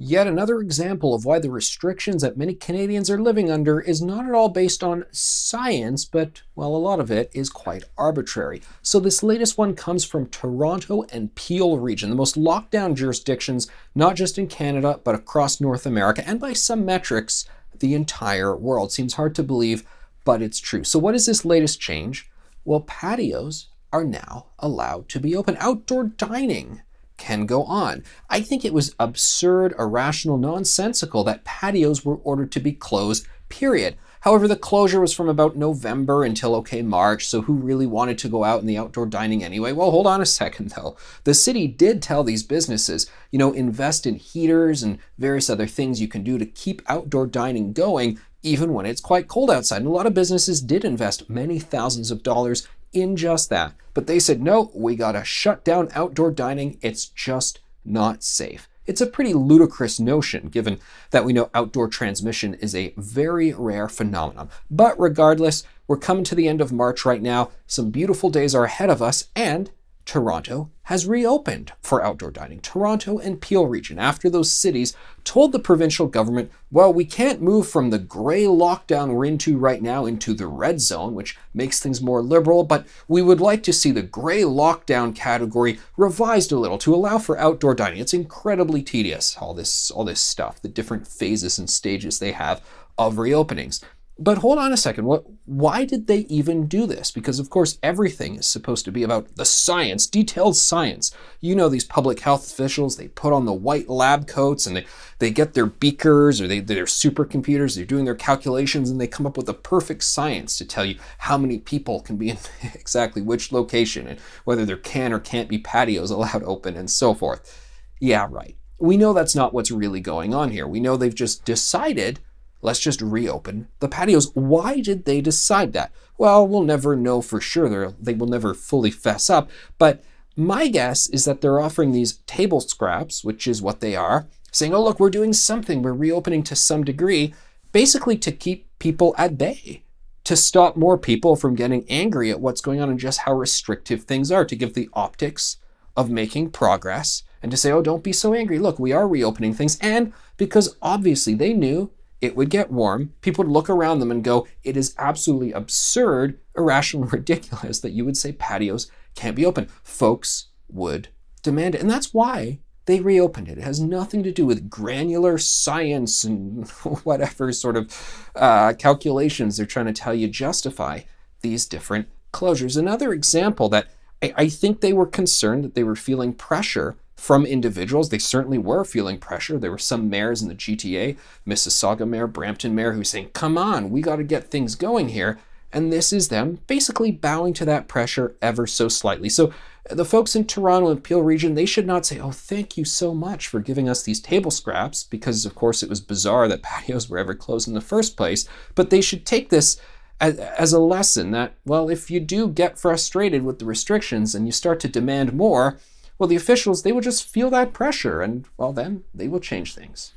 Yet another example of why the restrictions that many Canadians are living under is not at all based on science, but, well, a lot of it is quite arbitrary. So this latest one comes from Toronto and Peel region, the most locked down jurisdictions, not just in Canada, but across North America, and by some metrics, the entire world. Seems hard to believe, but it's true. So what is this latest change? Well, patios are now allowed to be open. Outdoor dining can go on. I think it was absurd, irrational, nonsensical that patios were ordered to be closed, period. However, the closure was from about November until, March, so who really wanted to go out in the outdoor dining anyway? Well, hold on a second though. The city did tell these businesses, invest in heaters and various other things you can do to keep outdoor dining going, even when it's quite cold outside. And a lot of businesses did invest many thousands of dollars in just that. But they said, no, we gotta shut down outdoor dining. It's just not safe. It's a pretty ludicrous notion, given that we know outdoor transmission is a very rare phenomenon. But regardless, we're coming to the end of March right now. Some beautiful days are ahead of us, and Toronto has reopened for outdoor dining. Toronto and Peel region, after those cities told the provincial government, well, we can't move from the gray lockdown we're into right now into the red zone, which makes things more liberal, but we would like to see the gray lockdown category revised a little to allow for outdoor dining. It's incredibly tedious, all this stuff, the different phases and stages they have of reopenings. But hold on a second, why did they even do this? Because of course everything is supposed to be about the science, detailed science. These public health officials, they put on the white lab coats and they get their beakers or their supercomputers, they're doing their calculations and they come up with the perfect science to tell you how many people can be in exactly which location and whether there can or can't be patios allowed open and so forth. Yeah, right. We know that's not what's really going on here. We know they've just decided, let's just reopen the patios. Why did they decide that? Well, we'll never know for sure. They will never fully fess up. But my guess is that they're offering these table scraps, which is what they are, saying, oh, look, we're doing something. We're reopening to some degree, basically to keep people at bay, to stop more people from getting angry at what's going on and just how restrictive things are, to give the optics of making progress and to say, oh, don't be so angry. Look, we are reopening things. And because obviously they knew it would get warm, people would look around them and go, it is absolutely absurd, irrational, ridiculous that you would say patios can't be open. Folks would demand it. And that's why they reopened it. It has nothing to do with granular science and whatever sort of calculations they're trying to tell you justify these different closures. Another example that I think they were concerned that they were feeling pressure from individuals. They certainly were feeling pressure. There were some mayors in the GTA, Mississauga mayor, Brampton mayor, who were saying, come on, we got to get things going here. And this is them basically bowing to that pressure ever so slightly. So the folks in Toronto and Peel region, they should not say, oh, thank you so much for giving us these table scraps, because of course it was bizarre that patios were ever closed in the first place. But they should take this as a lesson that, well, if you do get frustrated with the restrictions and you start to demand more, well, the officials, they will just feel that pressure and, well, then they will change things.